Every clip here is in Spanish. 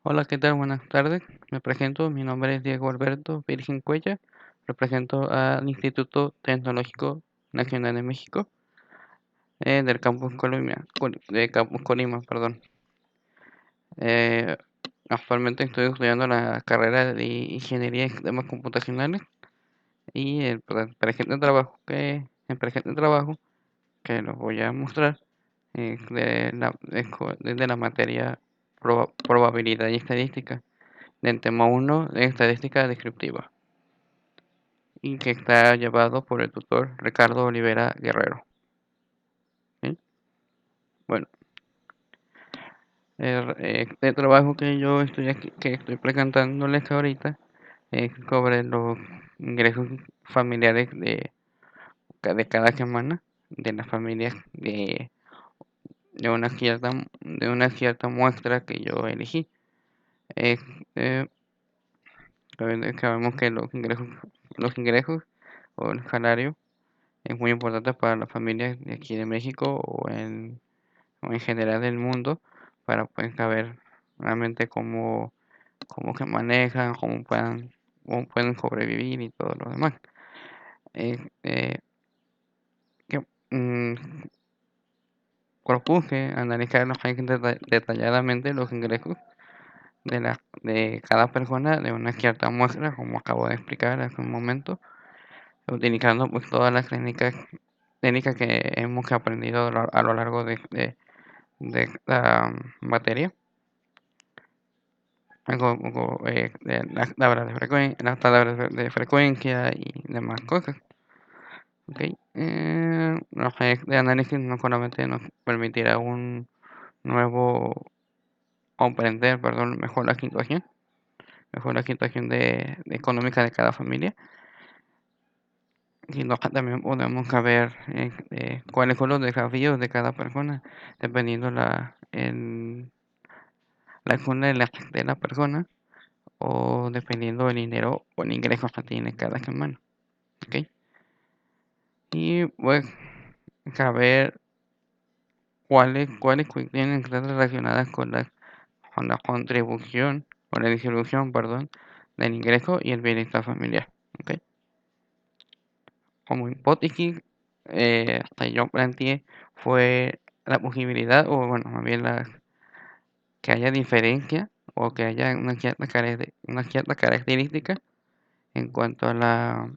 Hola, ¿qué tal? Buenas tardes. Me presento, mi nombre es Diego Alberto Virgen Cuella. Represento al Instituto Tecnológico Nacional de México, del campus de Campus Colima, perdón. Eh, Actualmente estoy estudiando la carrera de Ingeniería en Sistemas Computacionales y el presente trabajo que los voy a mostrar es de la materia probabilidad y estadística, del tema uno de estadística descriptiva, y que está llevado por el tutor Ricardo Olivera Guerrero. ¿Sí? Bueno, el trabajo que yo estoy aquí, que estoy presentándoles ahorita, es sobre los ingresos familiares de cada semana de las familias de una cierta muestra que yo elegí. Eh, eh, Sabemos que los ingresos o el salario es muy importante para las familias de aquí de México o en general del mundo, para pues saber realmente cómo se manejan, cómo pueden sobrevivir y todo lo demás. Eh, eh, que, Propuse analizar detalladamente los ingresos de cada persona de una cierta muestra, como acabo de explicar hace un momento, utilizando pues todas las técnicas que hemos aprendido a lo largo de la materia, de las tablas de frecuencia y demás cosas. ¿Ok? Los ejes de análisis no solamente nos permitirá un nuevo comprender, perdón, mejor la situación económica de cada familia, sino que también podemos saber cuáles son los desafíos de cada persona, dependiendo la zona de la persona, o dependiendo del dinero o el ingreso que tiene cada semana. ¿Ok? Y pues saber cuáles tienen que estar relacionadas con la contribución, con la distribución, perdón, del ingreso y el bienestar familiar. ¿Ok? Como hipótesis, hasta yo planteé fue la posibilidad, o bueno, más bien que haya diferencia o que haya una cierta característica en cuanto a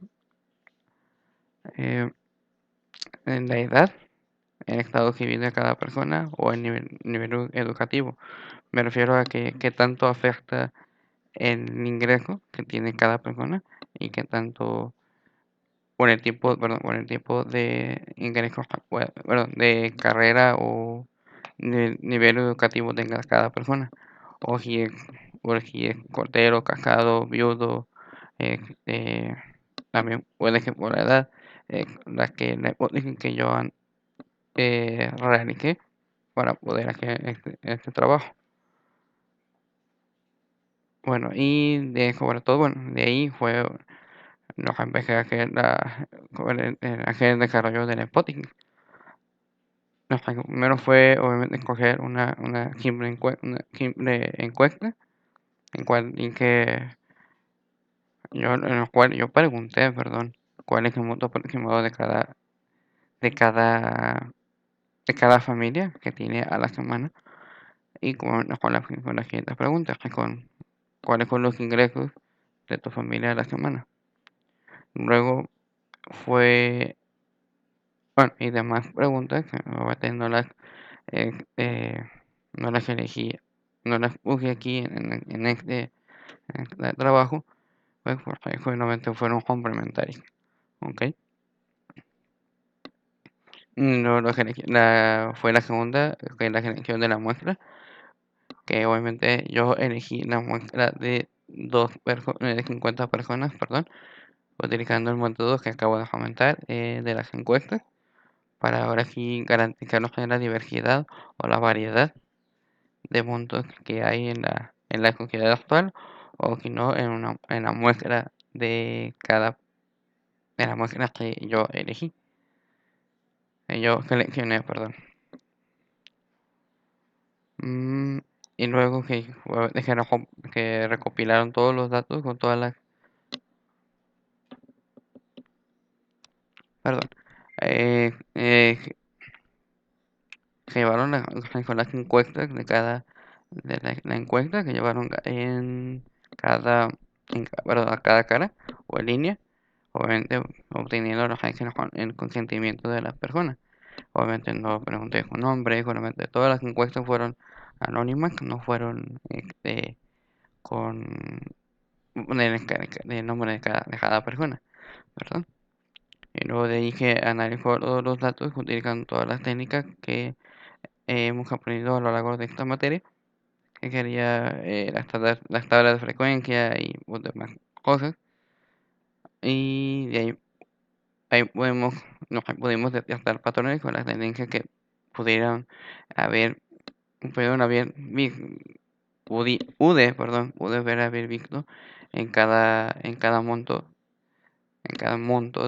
eh, en la edad, el estado civil de cada persona o el nivel educativo. Me refiero a que qué tanto afecta el ingreso que tiene cada persona y qué tanto por el tipo de ingresos, perdón, de carrera o de nivel educativo tenga cada persona. O si es soltero, casado, viudo, este, también puede que por la edad, la hipótesis que yo realicé para poder hacer este trabajo. Bueno, y sobre todo, bueno, de ahí fue lo que empecé a hacer, hacer el desarrollo de la hipótesis. Lo que primero fue, obviamente, escoger una simple encuesta en la cual yo pregunté, perdón, cuál es el monto aproximado de cada familia que tiene a la semana, y con las siguientes preguntas, cuáles son los ingresos de tu familia a la semana. Luego fue, bueno, y demás preguntas que obviamente eh, eh, no las elegí, no las puse aquí en este trabajo, pues porque solamente fueron complementarios. ¿Ok? Lo que fue la segunda, que es la selección de la muestra, que obviamente yo elegí la muestra de 50 personas, perdón, utilizando el método que acabo de comentar, de las encuestas, para ahora sí garantizar la diversidad o la variedad de montos que hay en la sociedad actual, o si no, en la muestra de la muestra que yo elegí, yo seleccioné, perdón. Mm, y luego que recopilaron todos los datos con todas las, perdón, llevaron con las encuestas de la encuesta que llevaron perdón, a cada cara o en línea, obviamente obteniendo los acciones con el consentimiento de las personas. Obviamente no pregunté con nombre, obviamente todas las encuestas fueron anónimas, no fueron con el nombre de cada persona, ¿verdad? Y luego de ahí que analizó todos los datos utilizando todas las técnicas que hemos aprendido a lo largo de esta materia, que quería las tablas de frecuencia y demás cosas. Y de ahí pudimos detectar patrones con las tendencias que pudieran haber, pudieron haber, pude haber visto en cada monto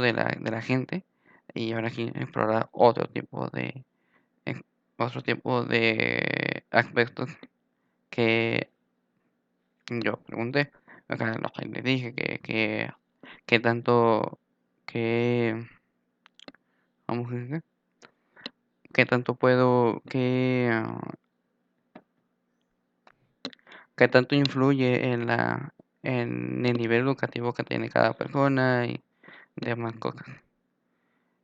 de la gente. Y ahora aquí explorar ex- otro tipo de aspectos que yo pregunté. Acá lo que les dije que tanto, que, vamos a decir, que tanto que tanto influye en el nivel educativo que tiene cada persona y demás cosas.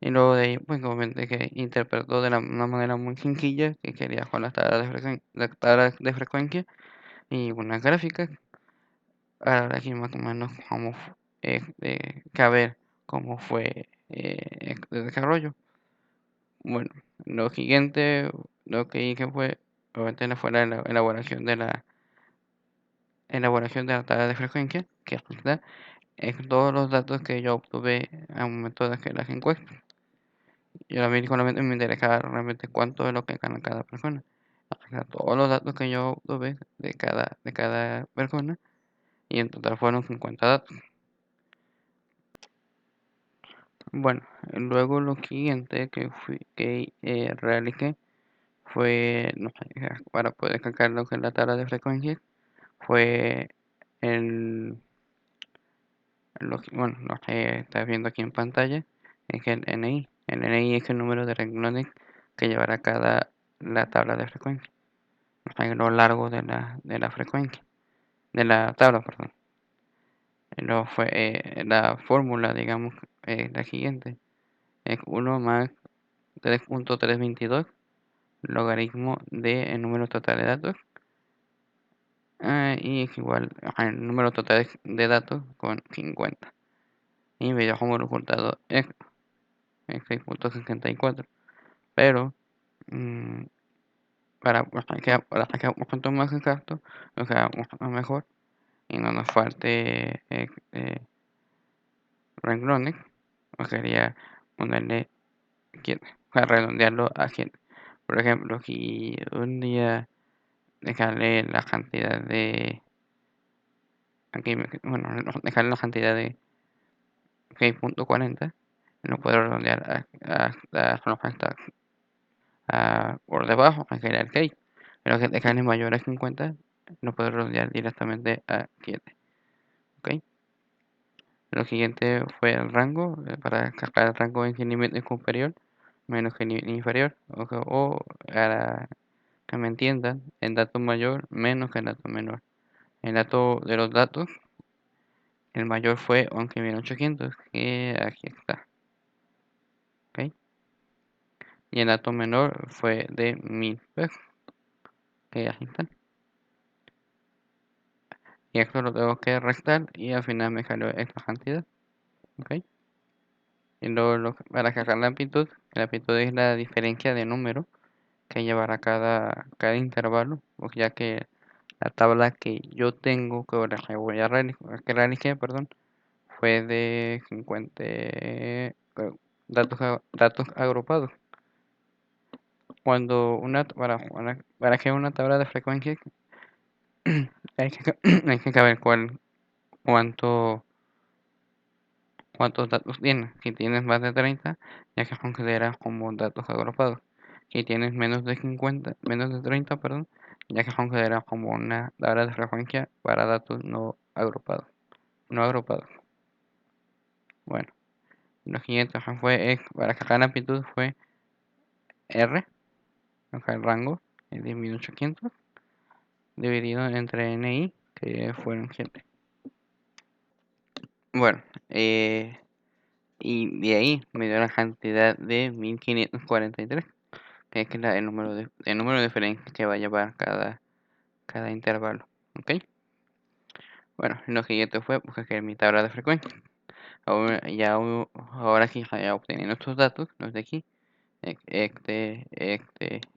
Y luego de ahí, pues obviamente que interpretó de una manera muy sencilla que quería con las tablas de frecuencia y unas gráficas. Ahora aquí más o menos caber cómo fue el desarrollo. Bueno, lo siguiente, lo que hice fue, obviamente fue la elaboración de la tabla de frecuencia, que aquí está, es todos los datos que yo obtuve al momento de hacer las encuestas. Yo a mí solamente me interesaba realmente cuánto es lo que gana cada persona. O sea, todos los datos que yo obtuve de cada persona, y en total fueron 50 datos. Bueno, luego lo siguiente que realicé fue, no sé, para poder calcular lo que es la tabla de frecuencias, fue el, bueno, lo que estás viendo aquí en pantalla, es el NI. El NI es el número de renglones que llevará la tabla de frecuencia, o sea, a lo largo de la frecuencia, de la tabla, perdón. Y luego fue la fórmula, digamos, la siguiente, es 1 más 3.322 logaritmo del número total de datos, y es igual al número total de datos con 50. Y me dio como resultado es 6.64. Pero mm, para sacar un punto más exacto, o sea, un mejor, y no nos falte renglones, o sería ponerle 7, o sea, redondearlo a 7. Por ejemplo, si un día dejarle la cantidad de, aquí, bueno, dejarle la cantidad de 6.40, no puedo redondear por debajo, que sería el 6. Pero que dejarle mayor a 50, no puedo redondear directamente a 7. ¿Ok? Lo siguiente fue el rango, para sacar el rango en nivel superior menos que nivel inferior, para que me entiendan, el dato mayor menos que el dato menor. El dato de los datos, el mayor fue 11.800, que aquí está, ¿ok? Y el dato menor fue de 1000 pesos, que aquí está. Y esto lo tengo que restar y al final me salió esta cantidad, ¿ok? Y luego para sacar la amplitud es la diferencia de número que llevará cada intervalo, ya que la tabla que yo tengo, que voy a que realicé, perdón, fue de 50 datos agrupados. Cuando para que una tabla de frecuencia hay que saber cuánto, cuántos datos tienes. Si tienes más de 30, ya que consideras como datos agrupados. Si tienes menos de 30, perdón, ya que son considerados como una tabla de frecuencia para datos no agrupados. Bueno, lo siguiente fue para cada amplitud fue R, acá el rango es de 1800 dividido entre NI, que fueron 7. Bueno, y de ahí me dio la cantidad de 1543, que es el número de diferencias que va a llevar cada intervalo. ¿Ok? Bueno, lo siguiente fue buscar mi tabla de frecuencia. Ahora sí, ya obteniendo estos datos, los de aquí,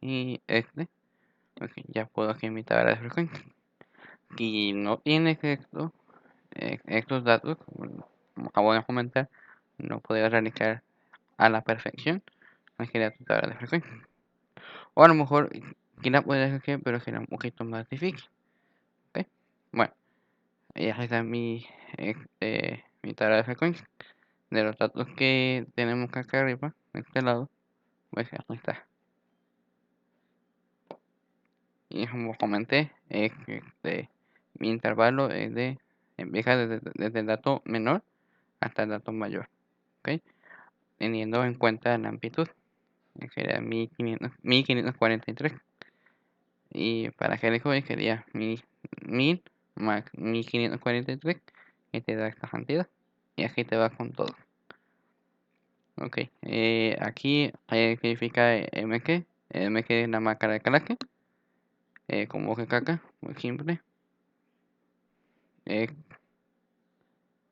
y ok, ya puedo aquí mi tabla de frecuencia. Si no tiene estos datos, como acabo de comentar, no podría realizar a la perfección la tu tabla de frecuencia. O a lo mejor sí la puedes hacer, pero será un poquito más difícil. ¿Ok? Bueno, ya está mi tabla de frecuencia. De los datos que tenemos acá arriba, de este lado, pues aquí está. Y como comenté, mi intervalo empieza desde el dato menor hasta el dato mayor. ¿Ok? Teniendo en cuenta la amplitud, que sería 1543. Y para que hoy sería 1000 más 1543, que te da esta cantidad. Y aquí te va con todo. Ok, aquí significa MQ. MQ es la marca de Calaque. Como que caca, muy simple.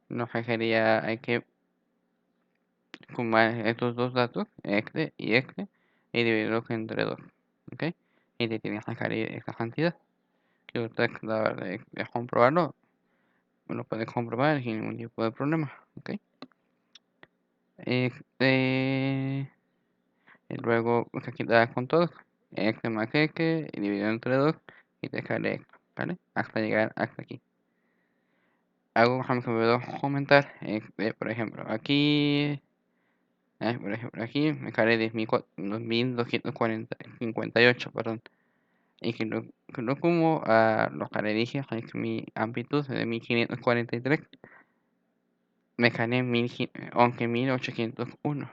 No sería, hay que sumar estos dos datos, y dividirlos entre 2. Ok, y te tienes que sacar esta cantidad. Que usted es comprobarlo, lo puedes comprobar sin ningún tipo de problema. Ok, y luego pues aquí te das con todo. Más y dividido entre 2 y te sale esto, ¿vale? Hasta llegar hasta aquí. Algo que me olvidó comentar, por ejemplo, aquí me sale 2258, perdón. Y que lo como a los que le dije, que mi amplitud es de 1543, me sale 1801.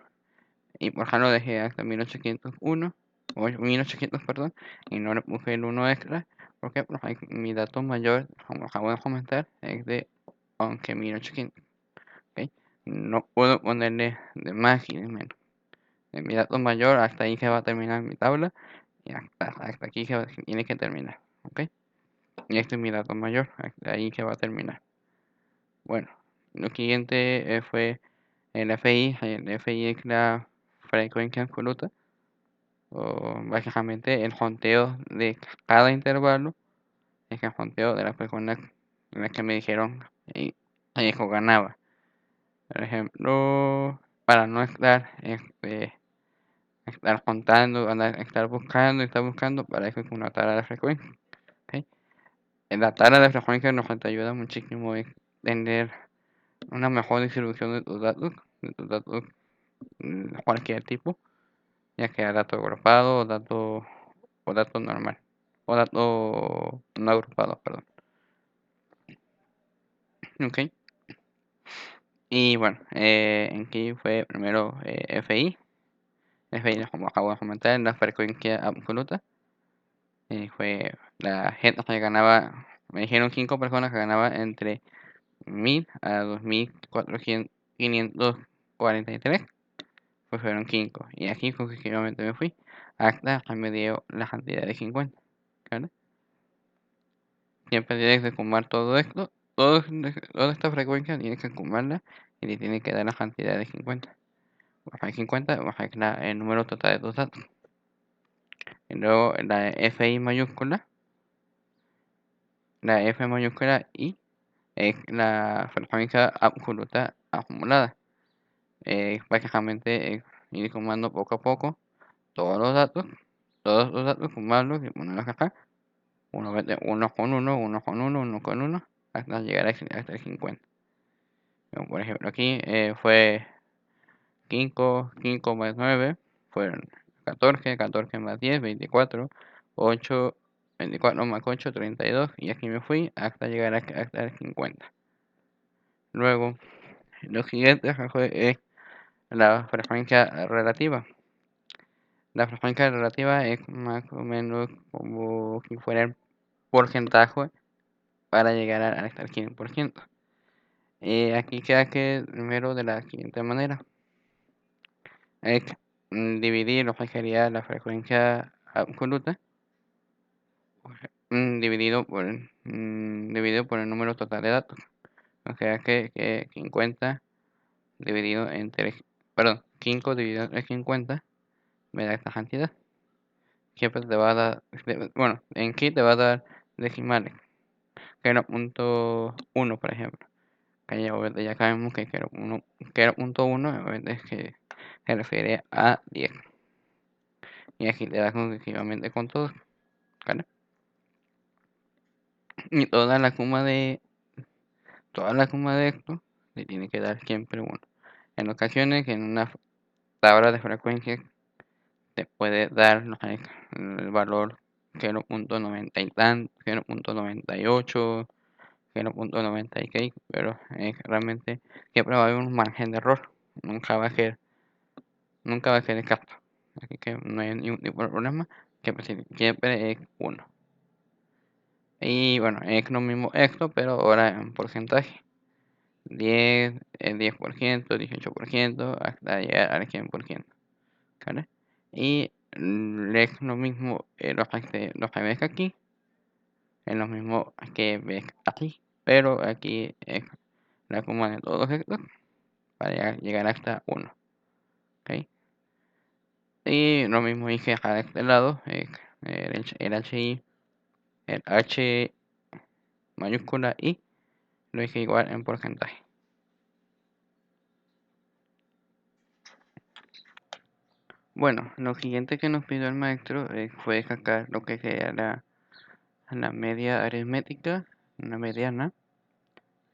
Y por ejemplo dejé hasta 1801, o 1800, perdón, y no le puse el 1 extra, porque pues, mi dato mayor, como acabo de comentar, es de 11.800. ¿Ok? No puedo ponerle de más y de menos. En mi dato mayor, hasta ahí se va a terminar mi tabla, y hasta aquí tiene que terminar. ¿Ok? Y este es mi dato mayor, hasta ahí se va a terminar. Bueno, lo siguiente fue el FI. El FI es la frecuencia absoluta, o básicamente el conteo de cada intervalo, es el conteo de las personas en las que me dijeron y eso ganaba. Por ejemplo, para no estar contando, estar buscando, para eso es una tabla de frecuencia. ¿Ok? En la tabla de frecuencia nos ayuda muchísimo a tener una mejor distribución de tus datos cualquier tipo, ya sea dato agrupado o dato normal, o dato no agrupado, perdón. Ok, y bueno, aquí fue primero FI. FI, como acabo de comentar, la frecuencia absoluta. Fue la gente que ganaba, me dijeron 5 personas que ganaban entre 1000 a 2443, pues fueron 5. Y aquí consecutivamente me fui hasta que me dio la cantidad de 50. ¿Vale? Siempre tienes que sumar todo esto, toda esta frecuencia tienes que sumarla y te tiene que dar la cantidad de 50. Baja de 50, baja el número total de tus datos. Y luego la FI mayúscula, la F mayúscula I es la frecuencia absoluta acumulada. Básicamente ir sumando poco a poco todos los datos, sumarlos y ponerlos acá. Uno con uno, uno con uno, uno con uno, hasta llegar hasta el 50. Como por ejemplo aquí fue 5 más 9, fueron 14 más 10, 24, 8 24 más 8, 32. Y aquí me fui hasta llegar hasta el 50. Luego, lo siguiente es la frecuencia relativa. La frecuencia relativa es más o menos como si fuera el porcentaje para llegar hasta el 100%. Aquí queda que primero de la siguiente manera. Es dividir lo que sería la frecuencia absoluta dividido por el número total de datos. O sea que 50 dividido entre, perdón, 5 dividido entre 50 me da esta cantidad. Siempre te va a dar, bueno, en aquí te va a dar decimales, 0.1 por ejemplo. Que ya sabemos que 0.1 obviamente es que se refiere a 10. Y aquí te da consecutivamente con todos, ¿vale? Y toda la suma de esto le tiene que dar siempre 1. En ocasiones, en una tabla de frecuencias, te puede dar, no sé, el valor 0.90 y tanto, 0.98, 0.96, pero realmente siempre va a haber un margen de error. Nunca va a ser exacto. Así que no hay ningún tipo de problema, siempre es 1. Y bueno, es lo mismo esto, pero ahora en porcentaje. 10, el 10%, 18%, hasta llegar al 100%, ¿vale? Y es lo mismo los que ves aquí, es lo mismo que ves aquí, pero aquí es la suma de todos estos para llegar hasta 1, ¿ok? Y lo mismo dije a este lado, el HI, el H mayúscula y lo dije igual en porcentaje. Bueno, lo siguiente que nos pidió el maestro fue sacar lo que sería la media aritmética, la mediana,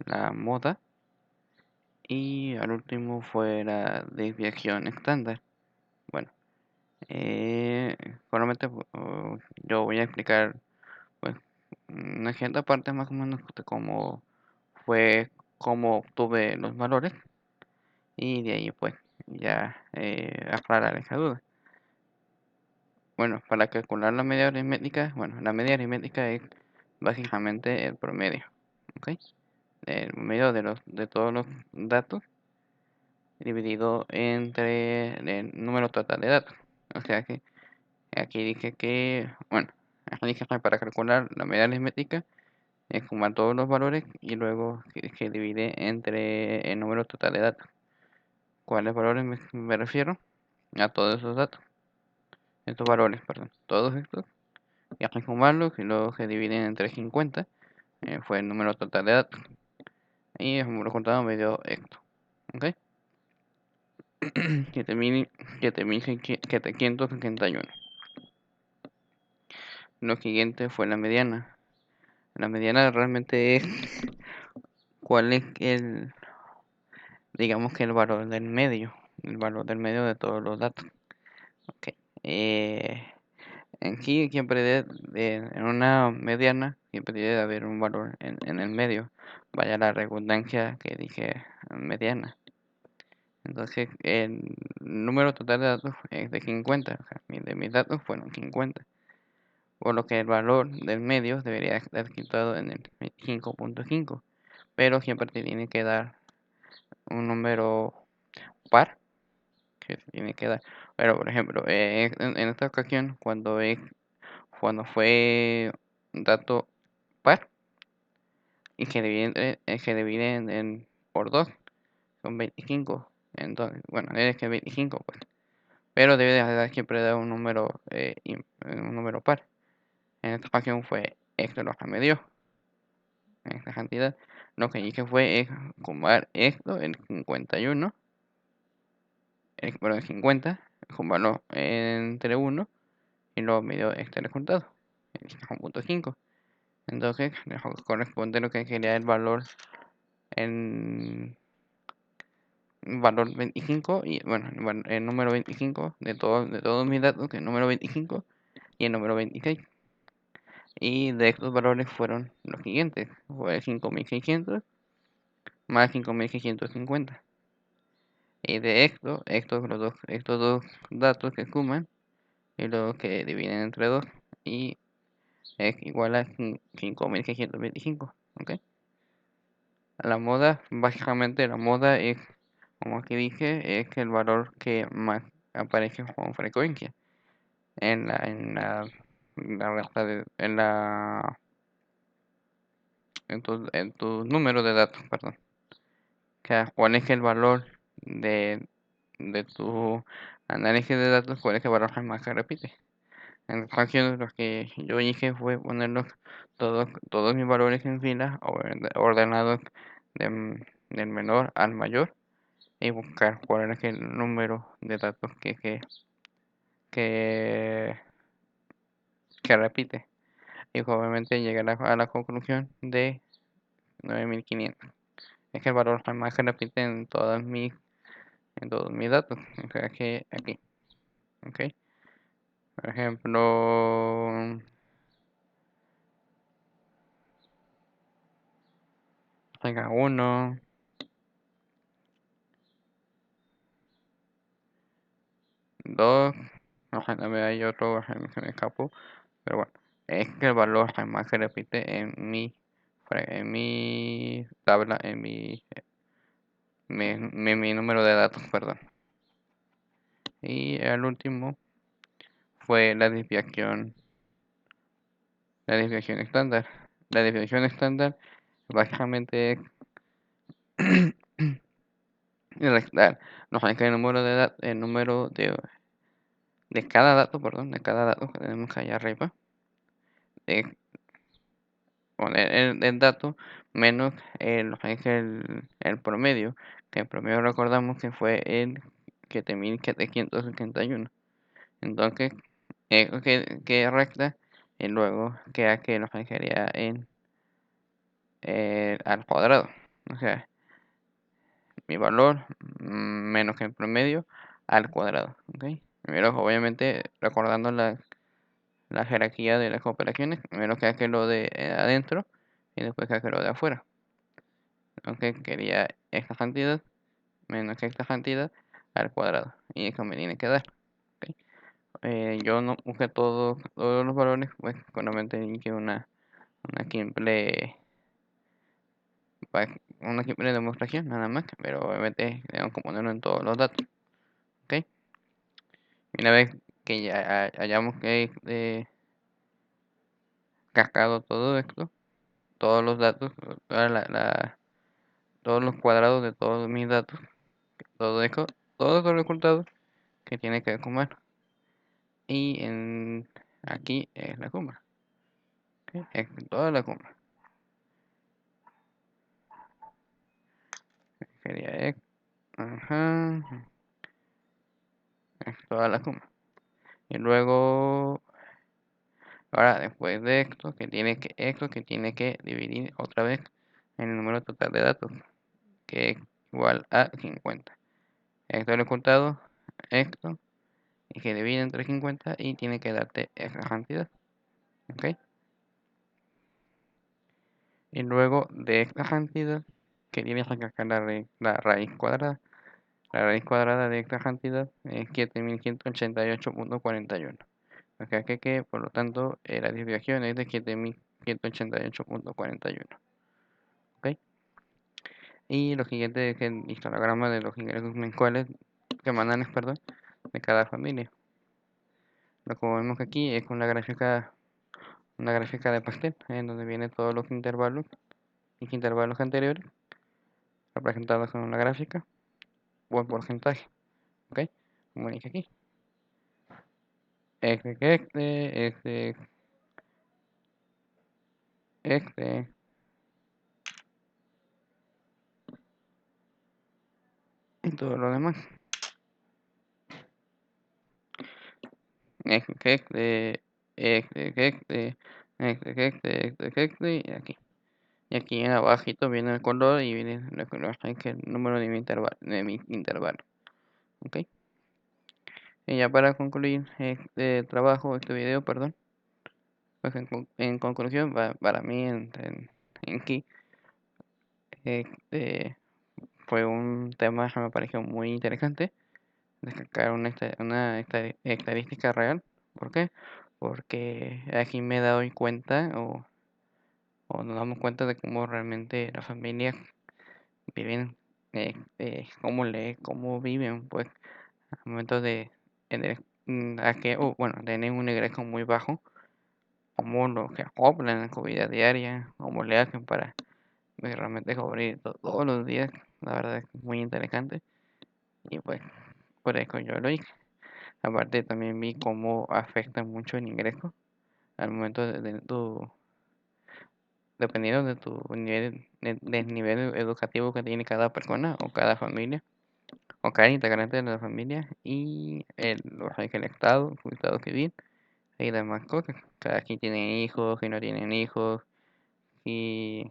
la moda y al último fue la desviación estándar. Bueno, solamente yo voy a explicar pues una cierta parte más o menos de cómo fue, cómo obtuve los valores y de ahí pues ya aclarar esa duda. Bueno, para calcular la media aritmética, bueno, la media aritmética es básicamente el promedio, ¿ok? El promedio de todos los datos dividido entre el número total de datos. O sea que aquí dije que, bueno, aquí dije que para calcular la media aritmética es sumar todos los valores y luego que divide entre el número total de datos. ¿Cuáles valores me refiero? A todos esos datos. Estos valores, perdón. Todos estos. Y hay que sumarlos y luego se dividen entre 50. Fue el número total de datos. Y el número contado me dio esto. ¿Ok? 7.761. Lo siguiente fue la mediana. La mediana realmente es cuál es digamos que el valor del medio. El valor del medio de todos los datos. Ok. Aquí siempre en una mediana siempre debe haber un valor en el medio. Vaya la redundancia que dije mediana. Entonces el número total de datos es de 50. O sea, de mis datos fueron 50. Por lo que el valor del medio debería estar quitado en el 25.5. Pero siempre te tiene que dar un número par que se tiene que dar. Pero por ejemplo, en esta ocasión, cuando fue un dato par y que divide por 2 son 25. Entonces, bueno, es que 25 pues. Pero debe de siempre dar un número par. En esta ocasión fue esto lo que me dio. En esta cantidad. Lo que hice fue sumar esto, el 51. El 50, sumarlo entre 1 y luego me dio este resultado, el 1.5. Entonces, corresponde lo que sería el valor en valor 25 y bueno, el número 25 de todos mis datos, que es el número 25 y el número 26. Y de estos valores fueron los siguientes. Fue 5600 más 5650. Y de estos dos datos que suman y luego que dividen entre 2 y es igual a 5625. ¿Ok? Básicamente la moda es, como aquí dije, es el valor que más aparece con frecuencia en en tu número de datos, perdón. ¿Cuál es el valor de tu análisis de datos? ¿Cuál es el valor que más se repite? En esta ocasión lo que yo hice fue ponerlos todos mis valores en fila ordenados del menor al mayor y buscar cuál es el número de datos que, que repite. Y obviamente llegué a la conclusión de 9500. Es el valor más que repite en todos mis datos. O sea que aquí. ¿Ok? Por ejemplo, tenga uno, 2, ojalá me hay otro, se me escapó. Pero bueno, es que el valor jamás se repite en mi tabla, mi número de datos, perdón. Y el último fue la desviación estándar. La desviación estándar básicamente es restar el número el número de cada dato, perdón, de cada dato que tenemos allá arriba, de poner el dato menos el promedio, que el promedio recordamos que fue el 7771. Entonces, que recta y luego queda que lo sería al cuadrado. O sea, mi valor menos el promedio al cuadrado. ¿Ok? Primero, obviamente, recordando la jerarquía de las operaciones, primero que lo de adentro y después que lo de afuera. Entonces quería esta cantidad menos esta cantidad al cuadrado y eso me tiene que dar. ¿Ok? Yo no busqué todos los valores, pues solamente hice una simple una simple demostración nada más, pero obviamente tengo que ponerlo en todos los datos. ¿Ok? Una vez que ya hayamos cascado todo esto, todos los datos, todos los cuadrados de todos mis datos, todo esto, todos los resultados que tiene que sumar. Y aquí es la suma. ¿Ok? Es toda la suma. Sería ajá, es toda la suma. Y luego, ahora después de esto que tiene que dividir otra vez en el número total de datos, que es igual a 50. Esto lo he contado, esto, y que divide entre 50 y tiene que darte esa cantidad. ¿Ok? Y luego de esta cantidad, que tienes que sacar la raíz cuadrada. La raíz cuadrada de esta cantidad es 7188.41. O sea por lo tanto, la desviación es de 7188.41. ¿Ok? Y lo siguiente es el histograma de los ingresos mensuales, semanales, perdón, de cada familia. Lo que vemos aquí es una gráfica de pastel, en donde vienen todos los intervalos y intervalos anteriores, representados en una gráfica o en porcentaje. ¿Ok? Como dije aquí. Este, y todo lo demás. Y aquí. Y aquí en abajito viene el color y viene el número de mi intervalo. ¿Ok? Y ya para concluir este video, perdón, Pues en conclusión, para mí en Ki, eh, fue un tema que me pareció muy interesante, destacar una estadística real. ¿Por qué? Porque aquí me doy cuenta o nos damos cuenta de cómo realmente las familias viven, cómo viven, pues, al momento de tener, o bueno, tener un ingreso muy bajo, cómo lo que acoplan en su vida diaria, cómo le hacen para realmente cubrir todos los días. La verdad es muy interesante y pues por eso yo lo hice. Aparte también vi cómo afecta mucho el ingreso al momento dependiendo de tu nivel, del nivel educativo que tiene cada persona o cada familia o cada integrante de la familia y el estado, su estado civil y demás cosas. Cada quien tiene hijos y no tienen hijos y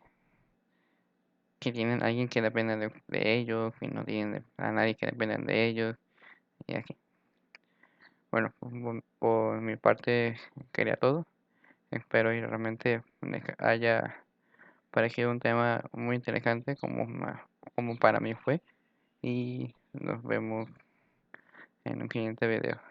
que tienen alguien que depende de ellos y no tienen a nadie que dependa de ellos y así. Bueno, por mi parte quería todo. Espero y realmente haya parecido un tema muy interesante como para mí fue y nos vemos en un siguiente video.